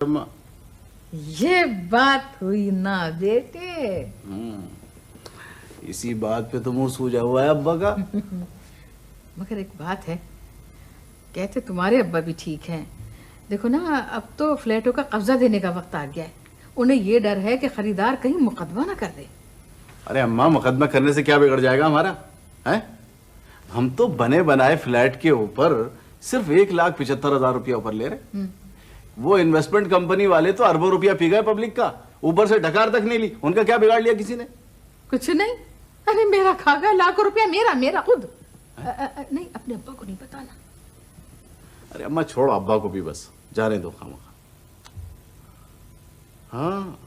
अम्मा, ये बात हुई ना बेटे। इसी बात पे तो मुंह सूजा हुआ है अब्बा का। मगर एक बात है, कहते तुम्हारे अब्बा भी ठीक हैं। देखो ना, अब तो फ्लैटों का कब्जा देने का वक्त आ गया है। उन्हें ये डर है कि खरीदार कहीं मुकदमा ना कर दे। अरे अम्मा, मुकदमा करने से क्या बिगड़ जाएगा हमारा? है? हम तो बने बनाए फ्लैट के ऊपर सिर्फ 1,75,000 रुपया ऊपर ले रहे। वो इन्वेस्टमेंट कंपनी वाले तो अरबों रुपया पी गए पब्लिक का, ऊपर से ढकार तक नहीं ली। उनका क्या बिगाड़ लिया किसी ने? कुछ नहीं। अरे मेरा खा गया लाखों रुपया, मेरा खुद। नहीं, अपने अब्बा को नहीं बताना। अरे अम्मा छोड़ो, अब्बा को भी बस जाने दो खामखा। हाँ,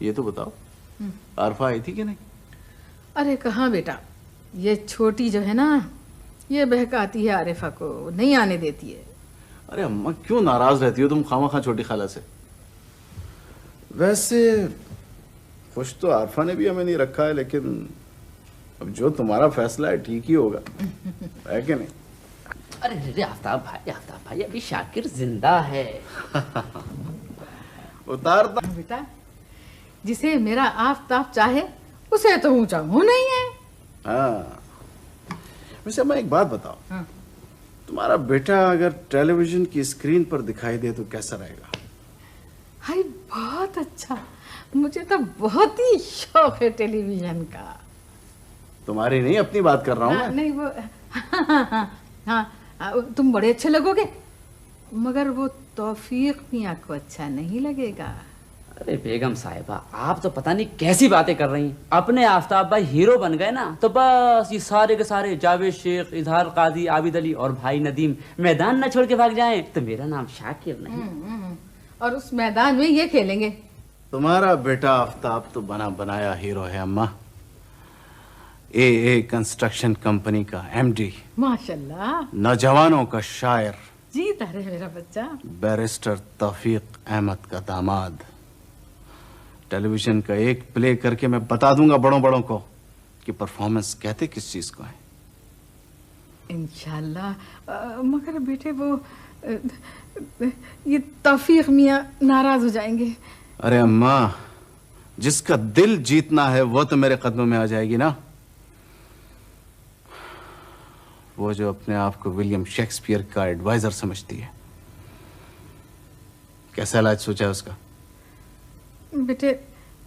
ये तो बताओ, आरफा आई थी कि नहीं? अरे कहाँ बेटा, ये छोटी जो है ना, ये बहकाती है आरिफा को, नहीं आने देती है। अरे अम्मा क्यों नाराज रहती हो तुम खामखा छोटी खाला से? वैसे खुश तो आरफा ने भी हमें नहीं रखा है, लेकिन अब जो तुम्हारा फैसला है ठीक ही होगा, है कि नहीं? अरे आफ्ताब भाई अभी शाकिर जिंदा है। उतारता बेटा, जिसे मेरा आफ्ताब चाहे उसे तो ऊंचा मुंह नहीं है। हाँ, वैसे अम्मा एक बात बताओ, हाँ। तुम्हारा बेटा अगर टेलीविजन की स्क्रीन पर दिखाई दे तो कैसा रहेगा? हाय, बहुत अच्छा। मुझे तो बहुत ही शौक है टेलीविजन का। तुम्हारी नहीं, अपनी बात कर रहा हूँ मैं। नहीं वो हाँ, तुम बड़े अच्छे लगोगे, मगर वो तौफीक मियाँ को अच्छा नहीं लगेगा। अरे बेगम साहिबा, आप तो पता नहीं कैसी बातें कर रही हैं। अपने आफ्ताब भाई हीरो बन गए ना, तो बस ये सारे के सारे जावेद शेख, इजहार काजी, आबिद अली और भाई नदीम मैदान न छोड़ के भाग जाएं, तो मेरा नाम शाकिर नहीं। और उस मैदान में ये खेलेंगे। तुम्हारा बेटा आफ्ताब तो बना बनाया हीरो है अम्मा। ए कंस्ट्रक्शन कंपनी का एमडी, माशाल्लाह, नौजवानों का शायर, जीता रहे मेरा बच्चा। बैरिस्टर तौफीक अहमद का दामाद। टेलीविजन का एक प्ले करके मैं बता दूंगा बड़ों बड़ों को कि परफॉर्मेंस कहते किस चीज को है। इंशाल्लाह। मगर बेटे वो ये तौफीक मियाँ नाराज हो जाएंगे। अरे अम्मा, जिसका दिल जीतना है वो तो मेरे कदमों में आ जाएगी ना। वो जो अपने आप को विलियम शेक्सपियर का एडवाइजर समझती है। कैसा इलाज सोचा है उसका? बेटे,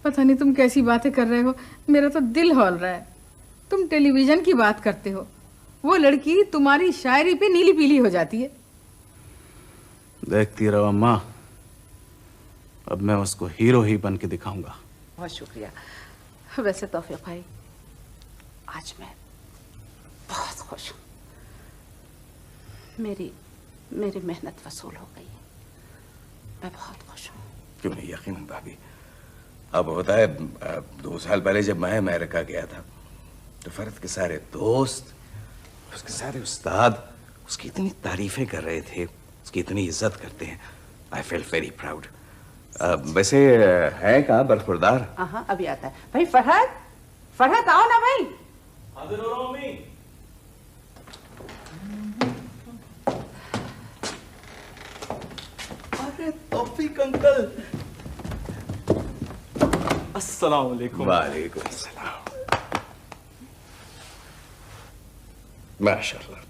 पता नहीं तुम कैसी बातें कर रहे हो, मेरा तो दिल हौल रहा है। तुम टेलीविजन की बात करते हो, वो लड़की तुम्हारी शायरी पे नीली पीली हो जाती है। देखती रहो अम्मा, अब मैं उसको हीरो ही बन के दिखाऊंगा। बहुत शुक्रिया। वैसे तौफीक भाई, आज मैं बहुत खुश हूँ। मेरी मेहनत वसूल हो गई। मैं बहुत खुश हूँ। क्यों नहीं, यकीनन भाभी। अब होता है 2 साल पहले जब मैं अमेरिका गया था, तो फर्द के सारे दोस्त, उसके सारे उस्ताद उसकी इतनी तारीफें कर रहे थे, उसकी इतनी इज्जत करते हैं। I feel very proud. वैसे है कहाँ बरखुरदार? हाँ, अभी आता है। भाई फरहत आओ ना भाई। हाजिर हो रहा हूं मम्मी। अरे तौफीक अंकल, अस्सलाम वालेकुम। वालेकुम सलाम। माशाल्लाह,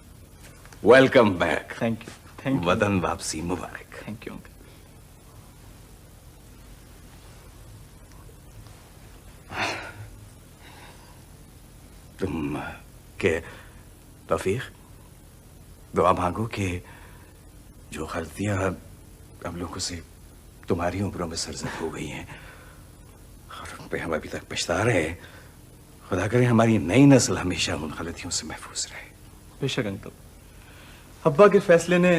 वेलकम बैक। Thank you. वतन वापसी मुबारक। Thank you uncle. तुम के तौफीक, दुआ मांगो कि जो गलतियां हम लोगों से तुम्हारी उम्रों में सरजद हो गई हैं और उन पे हम अभी तक पछता रहे हैं, खुदा करे हमारी नई नस्ल हमेशा उन गलतियों से महफूज रहे। बेशक अंकल, अब्बा के फैसले ने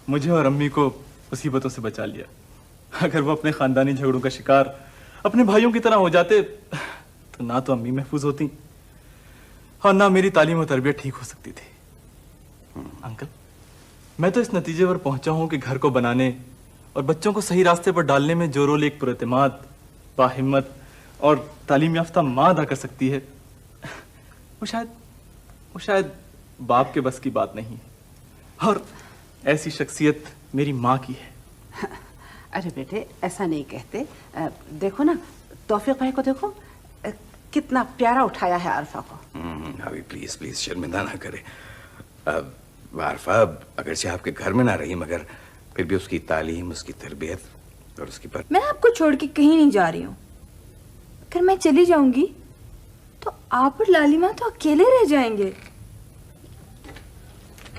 मुझे और अम्मी को मुसीबतों से बचा लिया। अगर वो अपने खानदानी झगड़ों का शिकार अपने भाइयों की तरह हो जाते तो ना तो अम्मी महफूज होती और ना मेरी तालीम और तरबियत ठीक हो सकती थी। अंकल, मैं तो इस नतीजे पर पहुंचा हूं कि घर को बनाने और बच्चों को सही रास्ते पर डालने में जो रोल एक पुरएतमाद, बाहिम्मत और तालीम याफ्ता माँ अदा कर सकती है, वो शायद बाप के बस की बात नहीं है। और ऐसी शख्सियत मेरी माँ की है। अरे बेटे ऐसा नहीं कहते। देखो ना तौफीक भाई को देखो, कितना प्यारा उठाया है आरफा को। भाभी प्लीज प्लीज शर्मिंदा ना करे। आरफा अगरचे आपके घर में ना रही मगर फिर भी उसकी तालीम, उसकी तरबियत और उसकी पर... मैं आपको छोड़ के कहीं नहीं जा रही हूँ। अगर मैं चली जाऊंगी तो आप और लालिमा तो अकेले रह जाएंगे।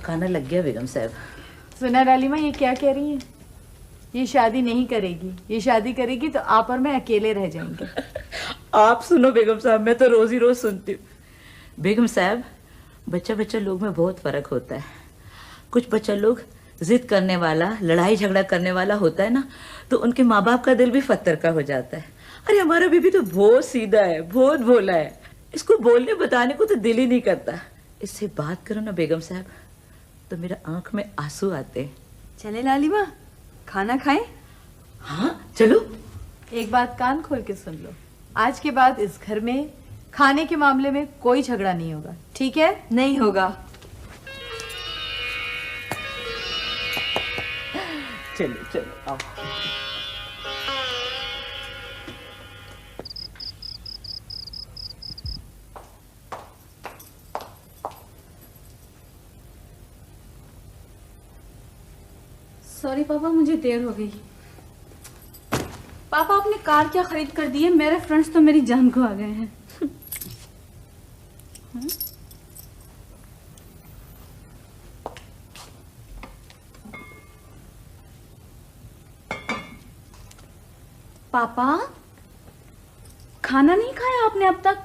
खाना लग गया बेगम साहब। सुना लालिमा ये क्या कह रही है? ये शादी नहीं करेगी, ये शादी करेगी तो आप और मैं अकेले रह जाएंगे। आप सुनो बेगम साहब, मैं तो रोज ही रोज सुनती हूँ। बेगम साहब बच्चा बच्चा लोग में बहुत फर्क होता है। कुछ बच्चा लोग जिद करने वाला, लड़ाई झगड़ा करने वाला होता है ना, तो उनके माँ बाप का दिल भी पत्थर का हो जाता है। अरे हमारा बेबी तो बहुत सीधा है, बहुत भोला है, इसको बोलने बताने को तो दिल ही नहीं करता। इससे बात करो ना बेगम साहब तो मेरा आंख में आंसू आते। चले लालिमा खाना खाएं? हाँ चलो। एक बात कान खोल के सुन लो, आज के बाद इस घर में खाने के मामले में कोई झगड़ा नहीं होगा, ठीक है? नहीं होगा। चलो चलो आओ। सॉरी पापा, मुझे देर हो गई। पापा आपने कार क्या खरीद कर दी है? मेरे फ्रेंड्स तो मेरी जान को आ गए हैं। पापा खाना नहीं खाया आपने अब तक?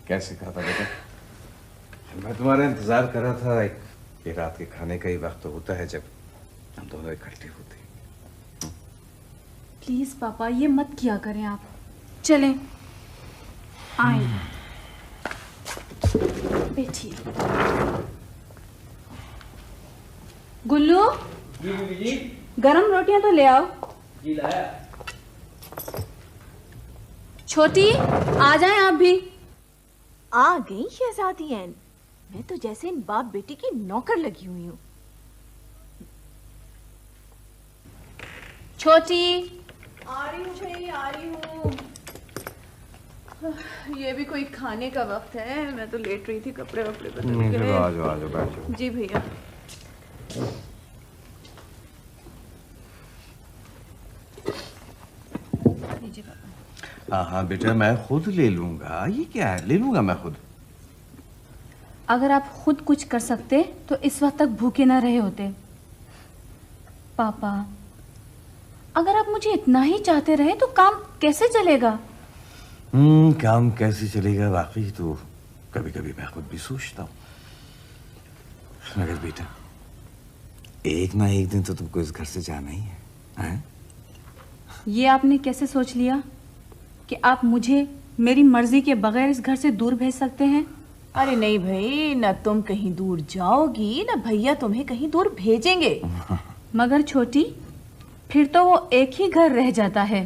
कैसे कहा था बेटा? मैं तुम्हारा इंतजार कर रहा था। ये रात के खाने का ही वक्त तो होता है जब हम दोनों इकट्ठे होते हैं। प्लीज पापा ये मत किया करें आप। चलें आए बैठिए। गुल्लू गरम रोटियां तो ले आओ। जी लाया। छोटी आ जाएं आप भी। आ गई शहजादी ऐन। मैं तो जैसे इन बाप बेटी की नौकर लगी हुई हूँ। छोटी आ रही हूँ भाई, आ रही हूँ। ये भी कोई खाने का वक्त है? मैं तो लेट रही थी, कपड़े वपड़े बदल के। आ जाओ बैठो। जी भैया। हाँ हाँ बेटा मैं खुद ले लूंगा। ये क्या है, ले लूंगा मैं खुद। अगर आप खुद कुछ कर सकते तो इस वक्त तक भूखे ना रहे होते। पापा अगर आप मुझे इतना ही चाहते रहे तो काम कैसे चलेगा? काम कैसे चलेगा वाकई तो कभी कभी मैं खुद भी सोचता हूँ। मगर बेटा एक ना एक दिन तो तुमको इस घर से जाना ही है, हैं? ये आपने कैसे सोच लिया कि आप मुझे मेरी मर्जी के बगैर इस घर से दूर भेज सकते हैं? अरे नहीं भाई, ना तुम कहीं दूर जाओगी ना भैया तुम्हें कहीं दूर भेजेंगे। मगर छोटी फिर तो वो एक ही घर रह जाता है,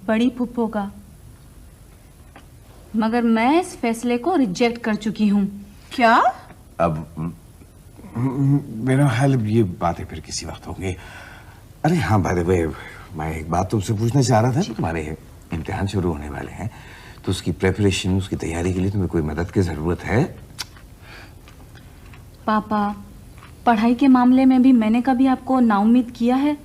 बड़ी फुप्पो का। मगर मैं इस फैसले को रिजेक्ट कर चुकी हूँ। क्या? अब मेरा ख्याल ये बातें फिर किसी वक्त होंगी। अरे हाँ बाय द वे मैं एक बात तुमसे पूछना चाह रहा था कि तुम्हारे इम्तिहान शुरू होने वाले हैं तो उसकी प्रिपरेशन, उसकी तैयारी के लिए तुम्हें कोई मदद की जरूरत है? पापा पढ़ाई के मामले में भी मैंने कभी आपको नाउम्मीद किया है?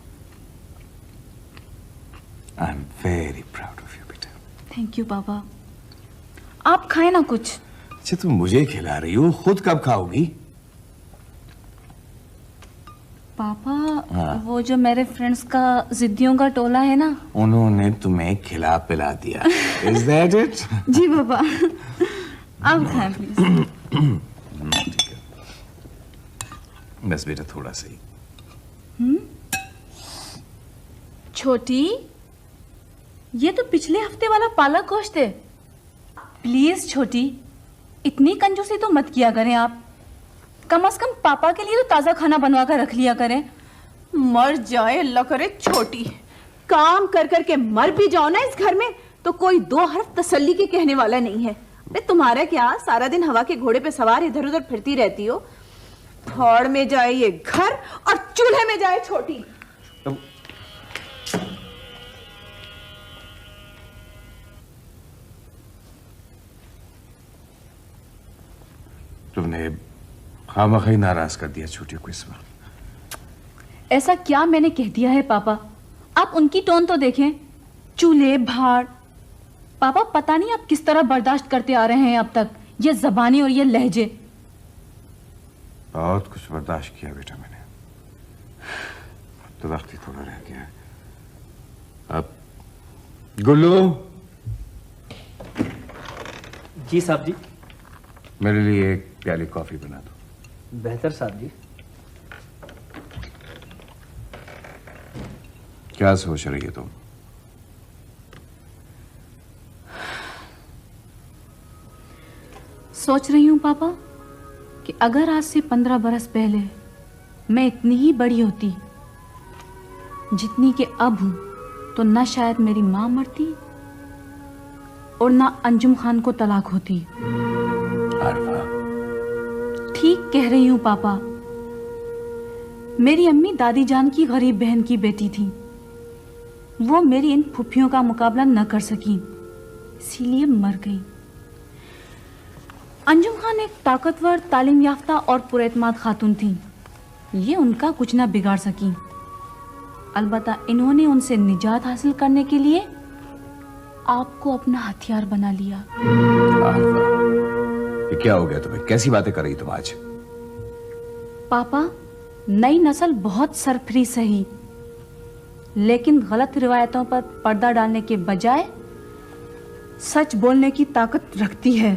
I am very proud of you बेटा। थैंक यू पापा। आप खाए ना कुछ। अच्छा तुम मुझे खिला रही हो, खुद कब खाओगी? पापा हाँ। वो जो मेरे फ्रेंड्स का जिद्दियों का टोला है ना, उन्होंने तुम्हें खिला पिला दिया। Is that it? जी पापा। आप खाएं प्लीज। ठीक है बस बेटा थोड़ा सा ही। छोटी ये तो पिछले हफ्ते वाला पालक गोश्त है। प्लीज छोटी इतनी कंजूसी तो मत किया करें आप। कम से कम पापा के लिए तो ताजा खाना बनवा कर रख लिया करें। मर जाए अल्लाह करे छोटी, काम कर कर के मर भी जाओ ना इस घर में तो कोई दो हर्फ तसल्ली के कहने वाला नहीं है। बे तुम्हारा क्या, सारा दिन हवा के घोड़े पे सवार इधर उधर फिरती रहती हो। थौड़ में जाए ये घर और चूल्हे में जाए छोटी। तुमने खामखा ही नाराज कर दिया छोटी को इस वक्त। ऐसा क्या मैंने कह दिया है पापा? आप उनकी टोन तो देखें, चूल्हे भाड़। पापा पता नहीं आप किस तरह बर्दाश्त करते आ रहे हैं अब तक, ये जबानी और ये लहजे। बहुत कुछ बर्दाश्त किया बेटा मैंने, अब तो वक्त ही थोड़ा रह गया है। अब गुल्लू। जी साहब जी। मेरे लिए एक प्याली कॉफी बना दो। बेहतर साहब जी। क्या सोच रही है तुम? सोच रही हूँ पापा कि अगर आज से 15 बरस पहले मैं इतनी ही बड़ी होती जितनी कि अब हूं, तो ना शायद मेरी माँ मरती और ना अंजुम खान को तलाक होती। ठीक कह रही हूँ पापा। मेरी अम्मी दादी जान की गरीब बहन की बेटी थी। वो मेरी इन फुफ्फियों का मुकाबला न कर सकी, इसीलिए मर गई। अंजुम खान एक ताकतवर, तालीम याफ्ता और पुरएतमाद खातून थी। ये उनका कुछ न बिगाड़ सकी। अलबत्ता इन्होंने उनसे निजात हासिल करने के लिए आपको अपना हथियार बना लिया। ये क्या हो गया तुम्हें? कैसी बातें कर रही तुम आज? पापा, नई नस्ल बहुत सरफरी सही, लेकिन गलत रिवायतों पर पर्दा डालने के बजाय सच बोलने की ताकत रखती है।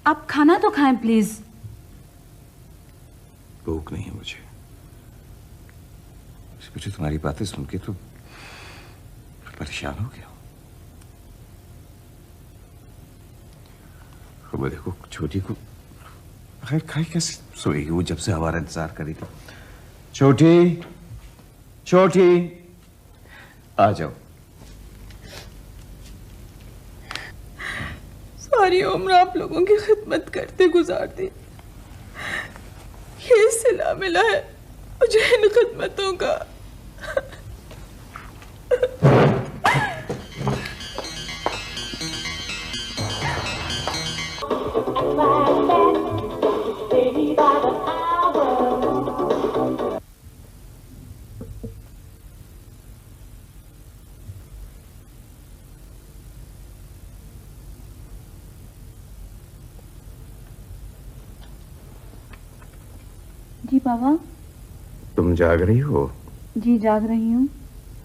आप खाना तो खाएं प्लीज। भूख नहीं है मुझे। मुझे तुम्हारी बातें सुन के तो परेशान हो गया। वो देखो छोटी को आखिर खाई कैसे सोएगी वो, जब से हमारा इंतजार करी थी। छोटी, छोटी, आ जाओ। सारी उम्र आप लोगों की खिदमत करते गुजार दी। ये सिला मिला है मुझे इन खिदमतों का। जी बाबा। तुम जाग रही हो? जी जाग रही हूँ।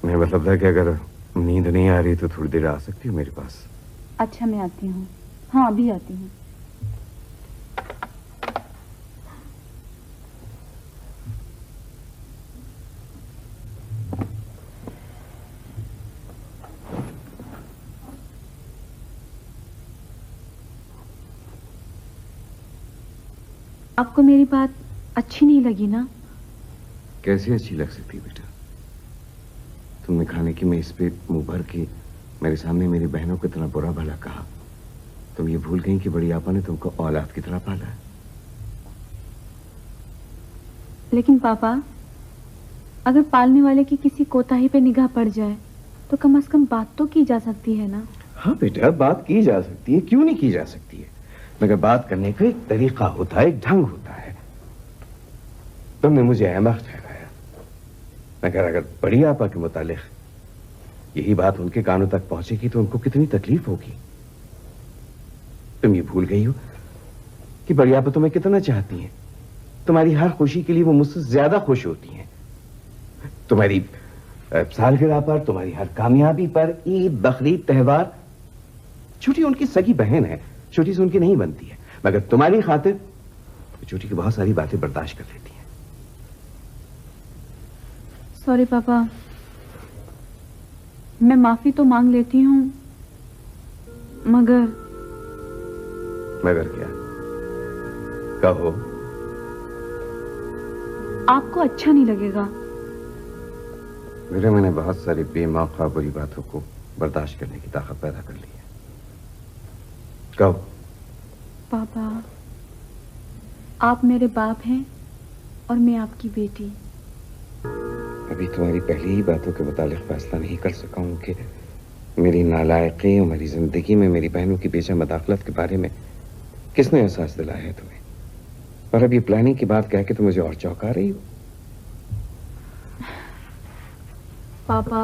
मैं मतलब था कि अगर नींद नहीं आ रही तो थोड़ी देर आ सकती हो मेरे पास? अच्छा मैं आती हूँ। हाँ अभी आती हूँ। आपको मेरी बात अच्छी नहीं लगी ना? कैसे अच्छी लग सकती है बेटा? तुमने खाने की मेज पे मुंह भर के मेरे सामने मेरी बहनों को इतना बुरा भला कहा। तुम ये भूल गई कि बड़ी आपा ने तुमको औलाद की तरह पाला है। लेकिन पापा, अगर पालने वाले की किसी कोताही पे निगाह पड़ जाए तो कम से कम बात तो की जा सकती है ना? हाँ बेटा, बात की जा सकती है, क्यों नहीं की जा सकती है, मगर बात करने का एक तरीका होता है, एक ढंग होता है। तुमने मुझे अहमक ठहराया, मगर अगर बड़ी आपा के मुतालिक यही बात उनके कानों तक पहुंचेगी तो उनको कितनी तकलीफ होगी। तुम ये भूल गई हो कि बड़ी आपा तुम्हें कितना चाहती हैं। तुम्हारी हर खुशी के लिए वो मुझसे ज्यादा खुश होती हैं। तुम्हारी सालगिरह पर, तुम्हारी हर कामयाबी पर, ईद, बकरीद, त्योहार, छोटी उनकी सगी बहन है, छोटी से उनकी नहीं बनती है, मगर तुम्हारी खातिर छोटी की बहुत सारी बातें बर्दाश्त कर लेती हैं। सॉरी पापा, मैं माफी तो मांग लेती हूँ, मगर क्या? कहो। आपको अच्छा नहीं लगेगा। मेरे मैंने बहुत सारी बेमौका बुरी बातों को बर्दाश्त करने की ताकत पैदा कर ली है। कहो। पापा, आप मेरे बाप हैं और मैं आपकी बेटी। अभी तुम्हारी पहली ही बातों के मुतालिक फैसला नहीं कर सका हूं कि मेरी नालायकी और मेरी जिंदगी में मेरी बहनों की बेजा मदाखलत के बारे में किसने एहसास दिलाया है तुम्हें। और अब ये प्लानिंग की बात कह के तुम मुझे और चौंका रही हो। पापा,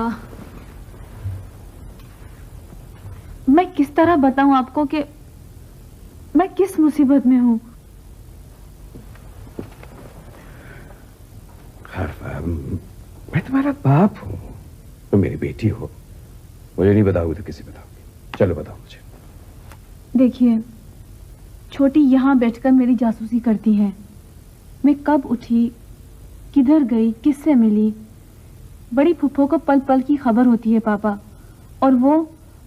मैं किस तरह बताऊं आपको कि मैं किस मुसीबत में हूं। मैं तुम्हारा बाप हूं, तुम मेरी बेटी हो। मुझे नहीं बताओगे तो किसे बताओगे? चलो बताओ मुझे। देखिए, छोटी यहाँ बैठकर मेरी जासूसी करती हैं। मैं कब उठी, किधर गई, किससे मिली, बड़ी फुफ्फो को पल पल की खबर होती है पापा। और वो,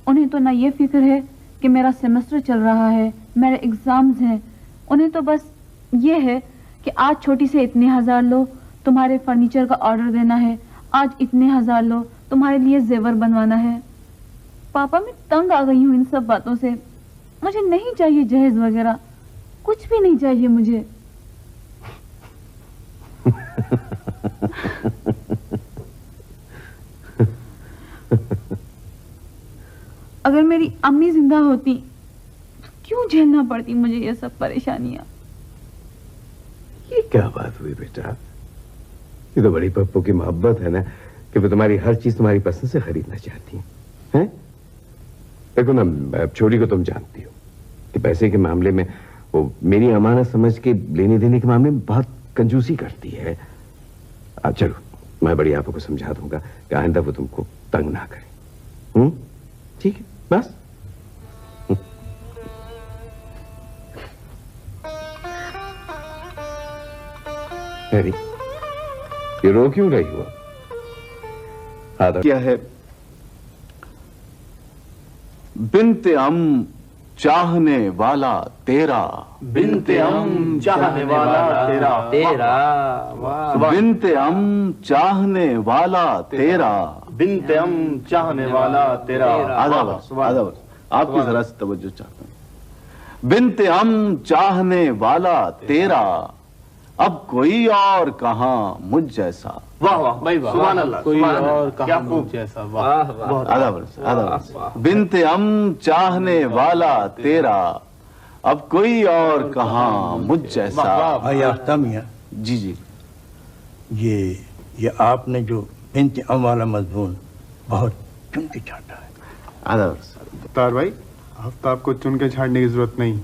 उन्हें तो ना ये फिक्र है कि मेरा सेमेस्टर चल रहा है, मेरे एग्जाम्स हैं। उन्हें तो बस ये है कि आज छोटी से इतने हजार लो, तुम्हारे फर्नीचर का ऑर्डर देना है, आज इतने हजार लो, तुम्हारे लिए जेवर बनवाना है। पापा, मैं तंग आ गई हूँ इन सब बातों से। मुझे नहीं चाहिए जहेज वगैरह, कुछ भी नहीं चाहिए मुझे। अगर मेरी अम्मी जिंदा होती तो क्यों झेलना पड़ती मुझे ये सब परेशानियां। ये क्या बात हुई बेटा? ये तो बड़ी पप्पू की मोहब्बत है ना कि वो तुम्हारी हर चीज तुम्हारी पसंद से खरीदना चाहती हैं। देखो ना, छोटी को तुम जानती हो कि पैसे के मामले में वो मेरी अमानत समझ के लेने देने के मामले में बहुत कंजूसी करती है। चलो, मैं बड़ी आपको समझा दूंगा कि आइंदा वो तुमको तंग ना करे। ठीक है, बस। अरे, ये रो क्यों रही हो? क्या है? बिन्ते अम चाहने वाला तेरा, बिन्ते अम चाहने वाला तेरा, बिन्ते अम चाहने वाला तेरा, बिन्ते अम चाहने वाला तेरा। आधा वर्ष आपकी जरा सी तवज्जो चाहता हूं। बिन्ते अम चाहने वाला तेरा, अब कोई और कहां मुझ जैसा। वाह वाह भाई वाह, सुभान अल्लाह, कोई और कहां मुझ जैसा। वाह वाह, आधा वर्ष। बिन्ते अम चाहने वाला तेरा, अब कोई और कहां मुझ जैसा। भाई आफ्ताब मियां जी जी, ये आपने जो बिन्ते अम वाला मजमून बहुत चुन के छाटा है। आधा वर्ष। तार भाई, आफ्ताब को चुन के छाड़ने की जरूरत नहीं,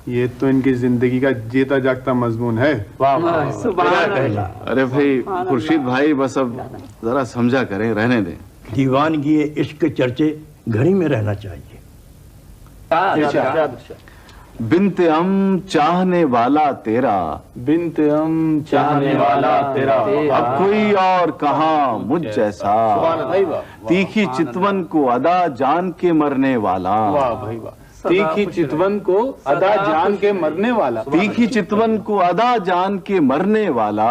ये तो इनकी जिंदगी का जीता जागता मजमून है। वाह वाह, सुभान अल्लाह। अरे भाई खुर्शीद भाई, बस अब जरा समझा करें, रहने दें। दीवानगी इश्क के चर्चे घड़ी में रहना चाहिए। बिन्ते अम चाहने वाला तेरा, बिन्ते अम चाहने वाला तेरा, अब कोई और कहां मुझ जैसा। तीखी चितवन को अदा जान के मरने वाला। वाह भाई वाह, तीखी चितवन को अदा जान के मरने वाला, तीखी चितवन को अदा जान के मरने वाला,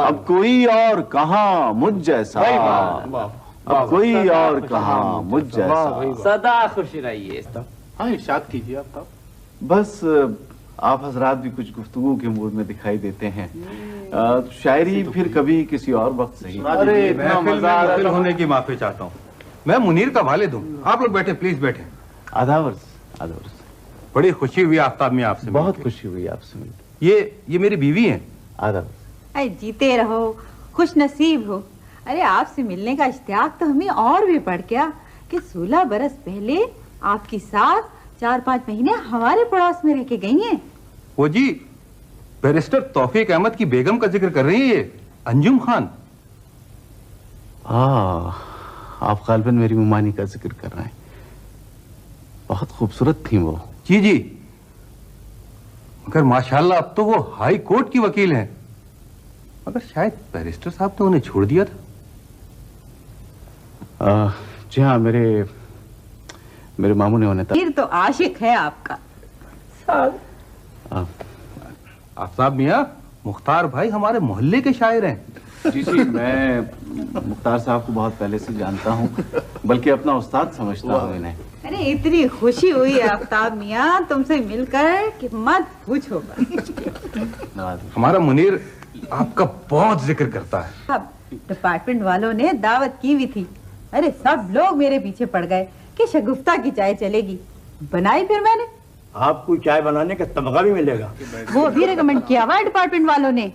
अब कोई और कहां मुझ जैसा। अब कोई और कहां मुझ जैसा। सदा खुश रहिए। हाँ, इरशाद कीजिए आफ्ताब। बस आप हजरात भी कुछ गुफ्तगू के मूड में दिखाई देते हैं। शायरी फिर कभी किसी और वक्त सही। अरे इतना मजा होने की माफी चाहता हूँ। मैं मुनीर का वालिद हूँ। आप लोग बैठे, प्लीज बैठे। आधा वर्ष। बड़ी खुशी हुई आफ्ताब में आपसे। बहुत खुशी हुई आपसे मिलकर। ये मेरी बीवी हैं। आधा वर्ष। अरे जीते रहो, खुश नसीब हो। अरे आपसे मिलने का इश्तियाक तो हमें और भी बढ़ गया कि 16 बरस पहले आपकी सास 4-5 महीने हमारे पड़ोस में रह के गई हैं। वो जी, बैरिस्टर तौफीक अहमद की बेगम का जिक्र कर रही है, अंजुम खान। आप गालिबन मेरी मुमानी का जिक्र कर रहे हैं। बहुत खूबसूरत थी वो। जी जी, मगर माशाल्लाह अब तो वो हाई कोर्ट की वकील हैं। मगर शायद बैरिस्टर साहब ने उन्हें छोड़ दिया था। जी हाँ, मेरे मामू ने उन्हें फिर तो आशिक है आपका। आफ्ताब मियां, मुख्तार भाई हमारे मोहल्ले के शायर हैं। जी जी, मैं मुख्तार साहब को बहुत पहले से जानता हूँ, बल्कि अपना उस्ताद समझता हूँ इन्हें। अरे इतनी खुशी हुई आफ्ताब मियाँ तुमसे मिलकर कि मत पूछो। हमारा मुनीर आपका बहुत जिक्र करता है। अब डिपार्टमेंट वालों ने दावत की भी थी। अरे सब लोग मेरे पीछे पड़ गए कि शगुफ्ता की चाय चलेगी। बनाई फिर मैंने। आपको चाय बनाने का तमगा भी मिलेगा। वो भी रिकमेंड किया हुआ डिपार्टमेंट वालों ने।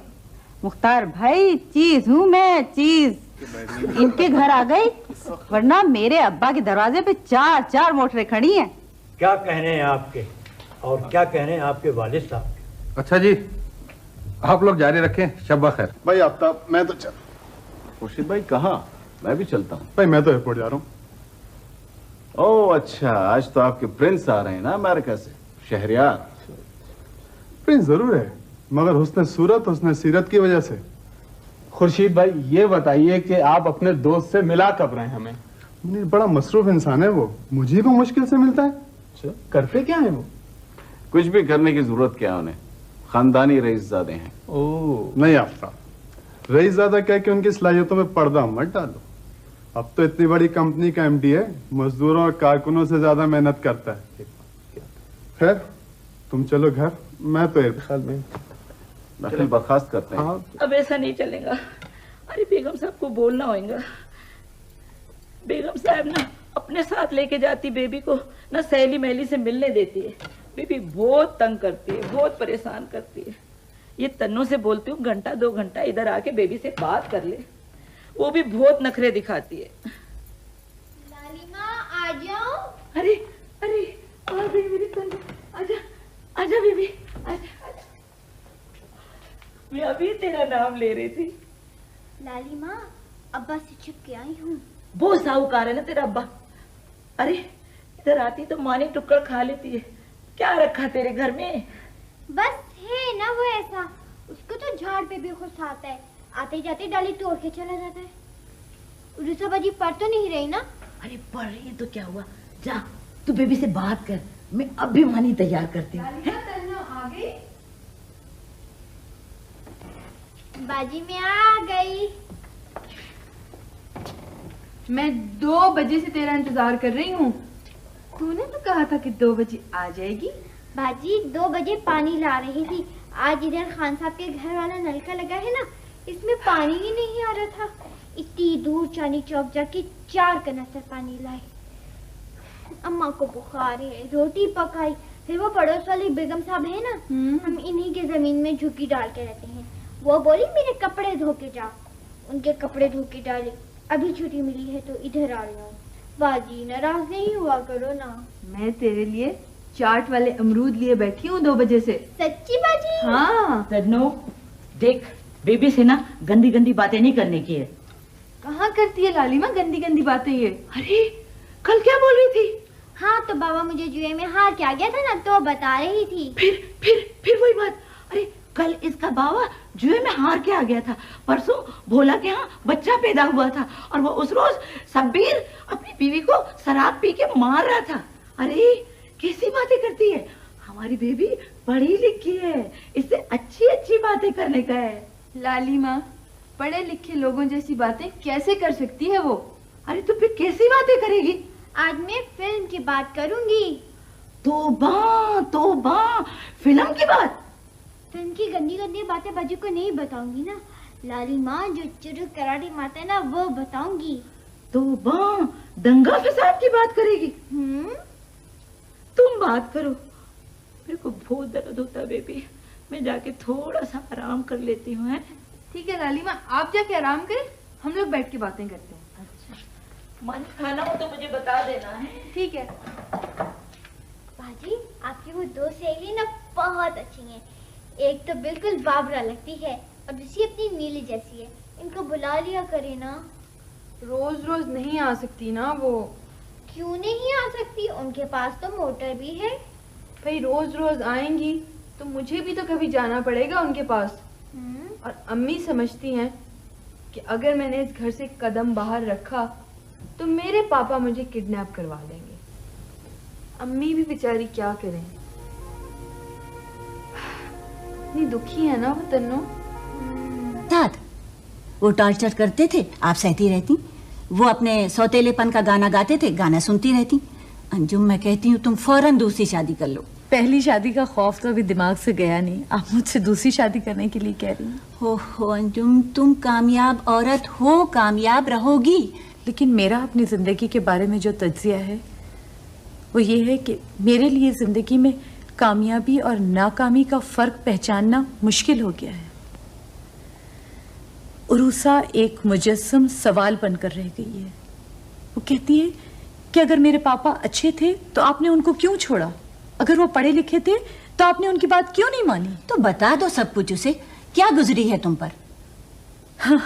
मुख्तार भाई चीज हूँ मैं, चीज। इनके घर आ गई, वरना मेरे अब्बा के दरवाजे पे 4-4 मोटरें खड़ी हैं। क्या कहने हैं आपके और क्या कहने हैं आपके वालिद साहब। अच्छा जी, आप लोग जारी रखें। शब्बा खैर। भाई आफ्ताब मैं तो चल। खुर्शीद भाई कहाँ? मैं भी चलता हूँ। भाई मैं तो एयरपोर्ट जा रहा हूँ। ओह अच्छा, आज तो आपके प्रिंस आ रहे हैं ना अमेरिका से, शहरियार। प्रिंस जरूर है, मगर हुस्न सूरत हुस्न सीरत की वजह से। खुर्शीद भाई ये बताइए कि आप अपने दोस्त से मिला कब रहे हैं हमें? मुनीर बड़ा मसरूफ इंसान है वो, मुझे भी मुश्किल से मिलता है। अच्छा, करते क्या है वो? कुछ भी करने की जरूरत क्या उन्हें, खानदानी रईसजादे हैं। ओह नहीं आफ्ताब, रईसजादा कह के उनकी सलाहियतों में पर्दा मत डालो। अब तो इतनी बड़ी कंपनी का एमडी है, मजदूरों और कारकुनों से ज्यादा मेहनत करता है। खैर तुम चलो घर, मैं तो ख्याल में दखल बर्खास्त करते हैं। हाँ। अब ऐसा नहीं चलेगा। अरे बेगम साहब को बोलना होगा। बेगम साहब ना अपने साथ लेके जाती बेबी को, ना सहेली महली से मिलने देती है। बेबी बहुत तंग करती है, बहुत परेशान करती है। ये तन्नों से बोलती हूँ 1-2 घंटा इधर आके बेबी से बात कर ले, वो भी बहुत नखरे दिखाती है। लालिमा आ जाओ। अरे अरे आ गई मेरी तन्नू, आजा आजा बेबी, आजा। मैं अभी तेरा नाम ले रही थी। लालिमा अब्बा से छुप के आई हूँ। वो साहूकार है ना तेरा अब्बा। अरे इधर आती तो मानी टुक्कड़ खा लेती है। क्या रखा तेरे घर में? बस है ना वो ऐसा, उसको तो झाड़ पे भी गुस्सा आता है, आते जाते डाली तोड़ के चला जाता है। उर्सा बाजी पढ़ तो नहीं रही ना? अरे पढ़ रही है तो क्या हुआ, जा तू बेबी से बात कर, मैं अभी मानी तैयार करती हूँ। आ गई? बाजी में आ गई। मैं 2 बजे से तेरा इंतजार कर रही हूँ। तूने तो कहा था कि 2 बजे आ जाएगी। बाजी 2 बजे पानी ला रही थी। आज इधर खान साहब के घर वाला नलका लगा है ना, इसमें पानी ही नहीं आ रहा था। इतनी दूर चांदी चौक जाके 4 कनस्तर पानी लाए। अम्मा को बुखार है, रोटी पकाई, फिर वो पड़ोस वाली बेगम साहब है ना, हम इन्हीं के जमीन में झुकी डाल के रहते हैं। वो बोली मेरे कपड़े धो के जाओ, उनके कपड़े धो के डाले। अभी छुट्टी मिली है तो इधर आ रही हूँ। बाजी नाराज नहीं हुआ करो ना। मैं तेरे लिए चाट वाले अमरूद लिए बैठी हूँ 2 बजे से। सच्ची बाजी? हाँ। तन्नू देख, बेबी से ना गंदी गंदी बातें नहीं करने की है। कहाँ करती है लालिमा गंदी गंदी बातें ये? अरे कल क्या बोल रही थी? हाँ तो बाबा मुझे जुए में हार के आ गया था ना, तो बता रही थी। फिर वही बात। अरे कल इसका बाबा जुए में हार के आ गया था, परसों भोला के यहाँ बच्चा पैदा हुआ था, और वो उस रोज शब्बीर अपनी बीवी को शराब पी के मार रहा था। अरे कैसी बातें करती है, हमारी बेबी पढ़ी लिखी है, इससे अच्छी अच्छी बातें करने का है। लालिमा पढ़े लिखे लोगों जैसी बातें कैसे कर सकती है वो? अरे तो फिर कैसी बातें करेगी? आज मैं फिल्म की बात करूंगी। तौबा तौबा, फिल्म की बात? फिल्म की गंदी गंदी बातें बाजी को नहीं बताऊंगी ना। लालिमा जो चुरुक करारी मारता है ना वो बताऊंगी। तौबा, दंगा फसाद की बात करेगी? तुम बात करो, मेरे को बहुत दर्द होता है बेबी, मैं जाके थोड़ा सा आराम कर लेती हूँ। ठीक है लालिमा, आप जाके आराम करें, हम लोग बैठ के बातें करते हैं। अच्छा, मन खाना हो तो मुझे बता देना है। ठीक है। बाजी आपकी वो 2 सहेली ना बहुत अच्छी हैं। एक तो बिल्कुल बाबरा लगती है और दूसरी अपनी नीली जैसी है। इनको बुला लिया करे ना। रोज रोज नहीं आ सकती ना वो। क्यों नहीं आ सकती, उनके पास तो मोटर भी है। भाई रोज रोज आएंगी तो मुझे भी तो कभी जाना पड़ेगा उनके पास। और अम्मी समझती हैं कि अगर मैंने इस घर से कदम बाहर रखा तो मेरे पापा मुझे किडनैप करवा देंगे। अम्मी भी बेचारी क्या करें, इतनी दुखी है ना वो तन्नो। साथ वो टॉर्चर करते थे, आप सहती रहती। वो अपने सौतेलेपन का गाना गाते थे, गाना सुनती रहती। अंजुम, मैं कहती हूँ तुम फौरन दूसरी शादी कर लो। पहली शादी का खौफ तो अभी दिमाग से गया नहीं, आप मुझसे दूसरी शादी करने के लिए कह रही हैं। हो अंजुम, तुम कामयाब औरत हो, कामयाब रहोगी। लेकिन मेरा अपनी जिंदगी के बारे में जो तज्जिया है वो ये है कि मेरे लिए जिंदगी में कामयाबी और नाकामी का फर्क पहचानना मुश्किल हो गया है। उरूसा एक मुजस्सम सवाल बनकर रह गई है। वो कहती है कि अगर मेरे पापा अच्छे थे तो आपने उनको क्यों छोड़ा, अगर वो पढ़े लिखे थे तो आपने उनकी बात क्यों नहीं मानी। तो बता दो सब कुछ उसे, क्या गुजरी है तुम पर। हाँ,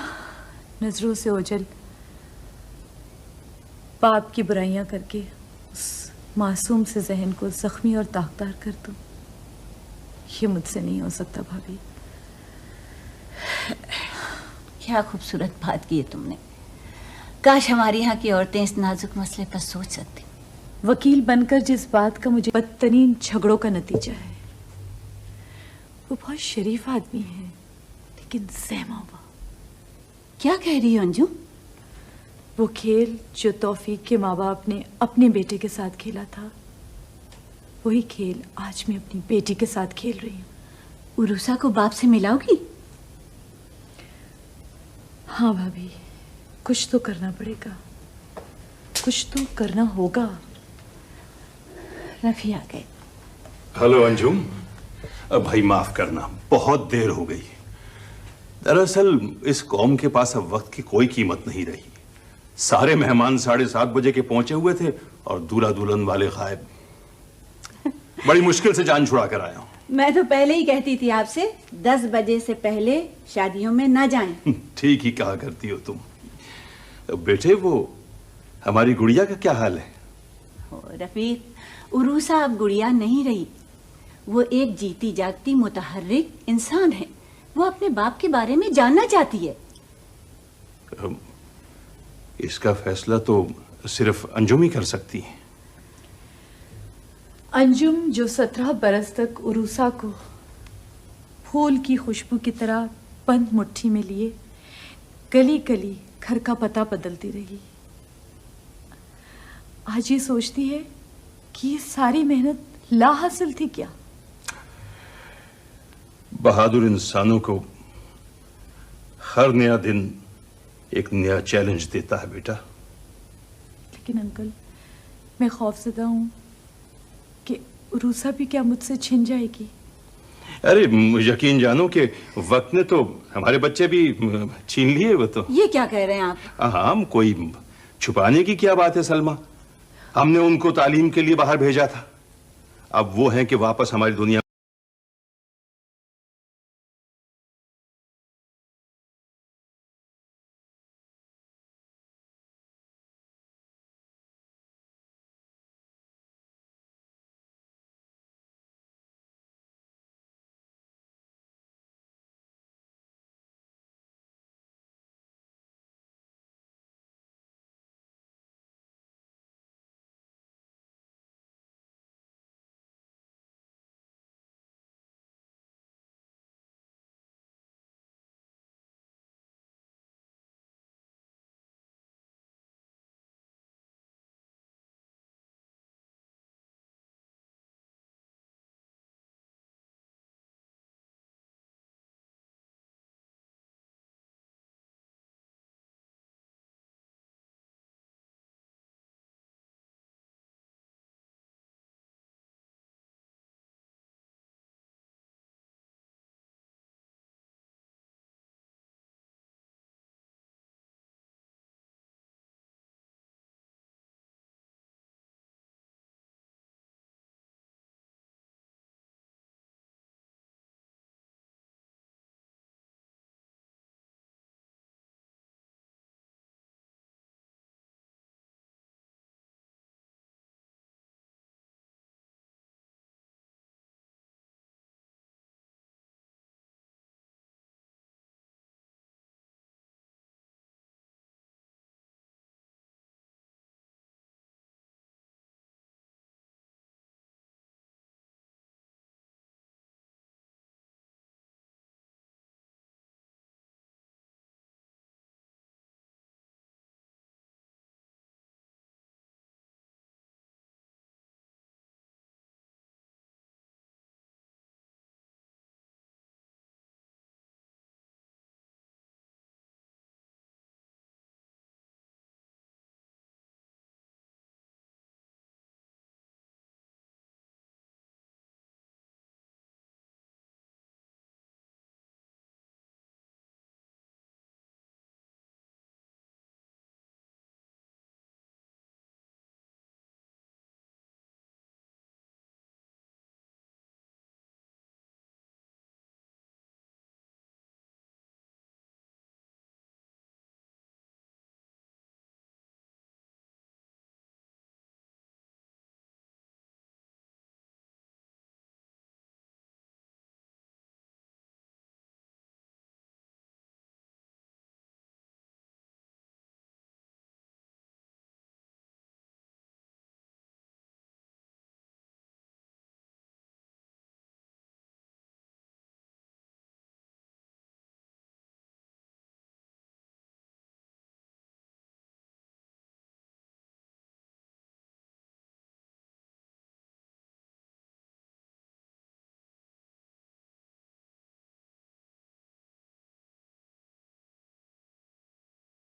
नजरों से ओझल, बाप की बुराइयां करके उस मासूम से जहन को जख्मी और दागदार कर दूं, ये मुझसे नहीं हो सकता भाभी। क्या खूबसूरत बात की है तुमने। काश हमारे यहाँ की औरतें इस नाजुक मसले पर सोच सकती। वकील बनकर जिस बात का मुझे बदतरीन झगड़ों का नतीजा है, वो बहुत शरीफ आदमी है लेकिन सहमा हुआ। क्या कह रही हो अंजू? वो खेल जो तौफीक के माँ बाप ने अपने बेटे के साथ खेला था, वही खेल आज मैं अपनी बेटी के साथ खेल रही हूँ। उरूसा को बाप से मिलाओगी? हाँ भाभी, कुछ तो करना पड़ेगा, कुछ तो करना होगा। रफी आ गए। हेलो अंजुम, भाई माफ करना, बहुत देर हो गई। दरअसल इस कौम के पास अब वक्त की कोई कीमत नहीं रही। सारे मेहमान 7:30 बजे के पहुंचे हुए थे और दूल्हा दुल्हन वाले गायब। बड़ी मुश्किल से जान छुड़ा कर आया हूं। मैं तो पहले ही कहती थी आपसे 10 बजे से पहले शादियों में ना जाएं। ठीक ही कहा करती हो तुम। बेटे, वो हमारी गुड़िया का क्या हाल है? रफीक, उरूसा अब गुड़िया नहीं रही, वो एक जीती जागती मुतहर्रिक इंसान है। वो अपने बाप के बारे में जानना चाहती है। इसका फैसला तो सिर्फ अंजुम ही कर सकती है। अंजुम जो 17 बरस तक उरूसा को फूल की खुशबू की तरह बंद मुट्ठी में लिए गली गली घर का पता बदलती रही, आज ये सोचती है कि ये सारी मेहनत ला हासिल थी क्या। बहादुर इंसानों को हर नया दिन एक नया चैलेंज देता है बेटा। लेकिन अंकल, मैं खौफजदा हूं कि उरूसा भी क्या मुझसे छिन जाएगी। अरे यकीन जानो कि वक्त ने तो हमारे बच्चे भी छीन लिए। वो तो ये क्या कह रहे हैं आप? हाँ, कोई छुपाने की क्या बात है सलमा। हमने उनको तालीम के लिए बाहर भेजा था, अब वो हैं कि वापस हमारी दुनिया